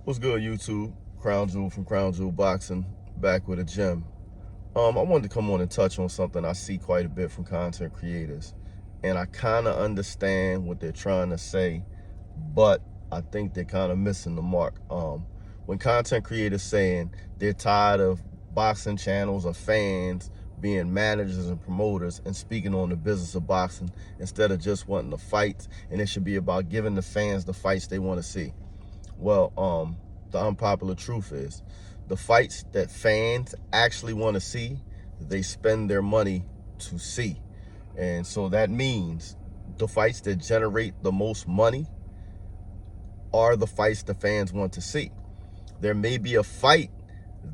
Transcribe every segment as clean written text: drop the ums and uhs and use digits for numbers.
What's good, YouTube? Crown Jewel from Crown Jewel Boxing, back with a gem. I wanted to come on and touch on something I see quite a bit from content creators. And I kind of understand what they're trying to say, but I think they're kind of missing the mark. When content creators saying they're tired of boxing channels or fans being managers and promoters and speaking on the business of boxing instead of just wanting the fights, and it should be about giving the fans the fights they want to see. Well, the unpopular truth is the fights that fans actually want to see, they spend their money to see. And so that means the fights that generate the most money are the fights the fans want to see. There may be a fight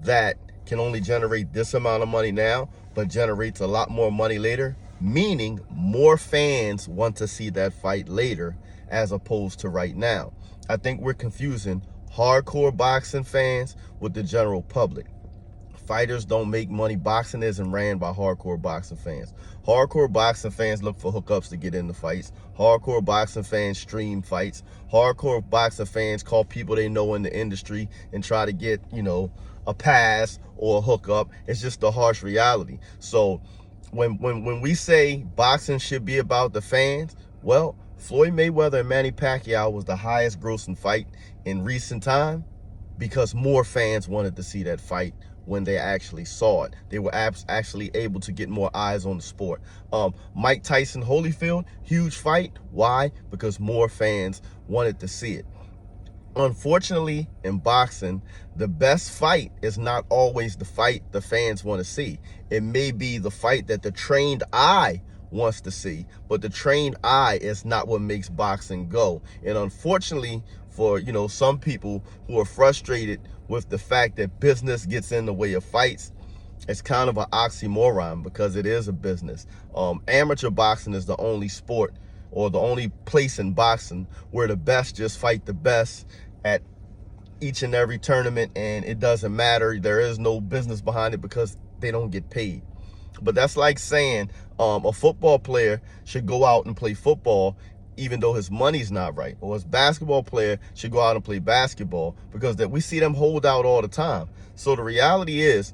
that can only generate this amount of money now, but generates a lot more money later, meaning more fans want to see that fight later as opposed to right now. I think we're confusing hardcore boxing fans with the general public. Fighters don't make money. Boxing isn't ran by hardcore boxing fans. Hardcore boxing fans look for hookups to get into fights. Hardcore boxing fans stream fights. Hardcore boxing fans call people they know in the industry and try to get, a pass or a hookup. It's just the harsh reality. So when we say boxing should be about the fans, well, Floyd Mayweather and Manny Pacquiao was the highest grossing fight in recent time because more fans wanted to see that fight when they actually saw it. They were actually able to get more eyes on the sport. Mike Tyson Holyfield, huge fight. Why? Because more fans wanted to see it. Unfortunately, in boxing, the best fight is not always the fight the fans want to see. It may be the fight that the trained eye wants to see, but the trained eye is not what makes boxing go. And unfortunately for some people who are frustrated with the fact that business gets in the way of fights, it's kind of an oxymoron because it is a business. Amateur boxing is the only sport or the only place in boxing where the best just fight the best at each and every tournament, and it doesn't matter. There is no business behind it because they don't get paid. But that's like saying a football player should go out and play football even though his money's not right, or his basketball player should go out and play basketball because we see them hold out all the time. So the reality is,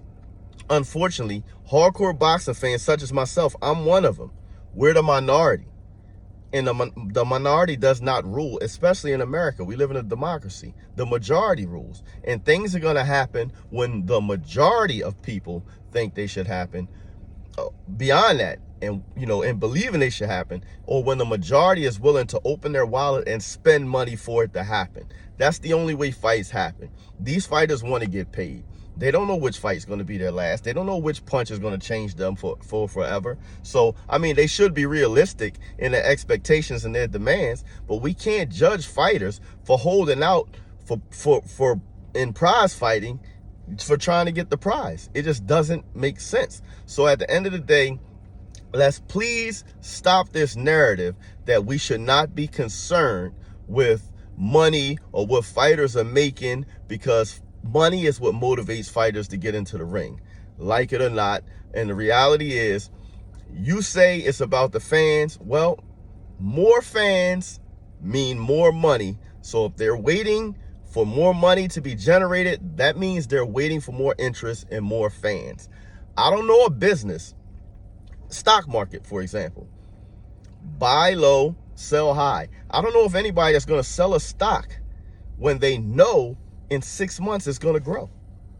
unfortunately, hardcore boxing fans such as myself, I'm one of them. We're the minority. And the minority does not rule, especially in America. We live in a democracy. The majority rules. And things are going to happen when the majority of people think they should happen. Beyond that, and believing they should happen, or when the majority is willing to open their wallet and spend money for it to happen. That's the only way fights happen. These fighters want to get paid. They don't know which fight's going to be their last. They don't know which punch is going to change them for forever. So, they should be realistic in their expectations and their demands, but we can't judge fighters for holding out for in prize fighting for trying to get the prize. It just doesn't make sense. So at the end of the day, let's please stop this narrative that we should not be concerned with money or what fighters are making, because money is what motivates fighters to get into the ring, like it or not. And the reality is, you say it's about the fans. Well, more fans mean more money. So if they're waiting for more money to be generated, that means they're waiting for more interest and more fans. I don't know a business, stock market, for example, buy low, sell high. I don't know if anybody that's going to sell a stock when they know in 6 months it's going to grow.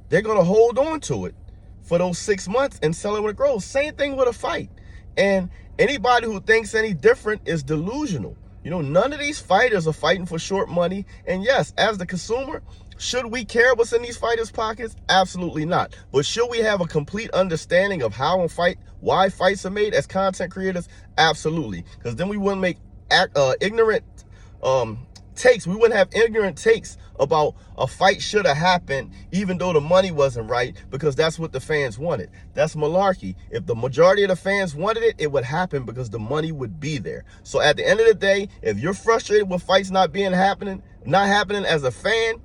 They're going to hold on to it for those 6 months and sell it when it grows. Same thing with a fight. And anybody who thinks any different is delusional. None of these fighters are fighting for short money. And yes, as the consumer, should we care what's in these fighters' pockets? Absolutely not. But should we have a complete understanding of how and why fights are made as content creators? Absolutely. Because then we wouldn't make ignorant takes. We wouldn't have ignorant takes about a fight should have happened even though the money wasn't right, because that's what the fans wanted. That's malarkey. If the majority of the fans wanted it, it would happen because the money would be there. So at the end of the day, if you're frustrated with fights not happening as a fan,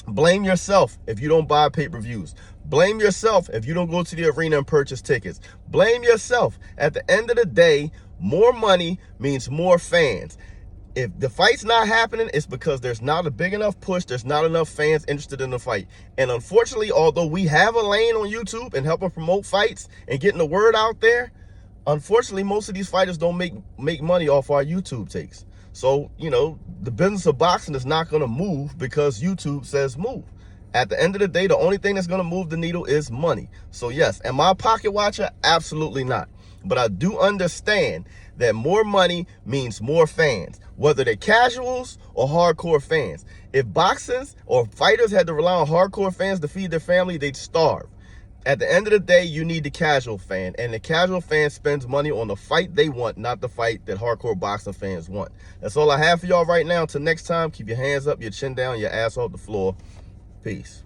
blame yourself if you don't buy pay-per-views. Blame yourself if you don't go to the arena and purchase tickets. Blame yourself. At the end of the day, more money means more fans. If the fight's not happening, it's because there's not a big enough push. There's not enough fans interested in the fight. And unfortunately, although we have a lane on YouTube and helping promote fights and getting the word out there, unfortunately, most of these fighters don't make money off our YouTube takes. So, you know, the business of boxing is not going to move because YouTube says move. At the end of the day, the only thing that's going to move the needle is money. So yes, am I a pocket watcher? Absolutely not. But I do understand that more money means more fans, whether they're casuals or hardcore fans. If boxers or fighters had to rely on hardcore fans to feed their family, they'd starve. At the end of the day, you need the casual fan, and the casual fan spends money on the fight they want, not the fight that hardcore boxing fans want. That's all I have for y'all right now. Until next time, keep your hands up, your chin down, your ass off the floor. Peace.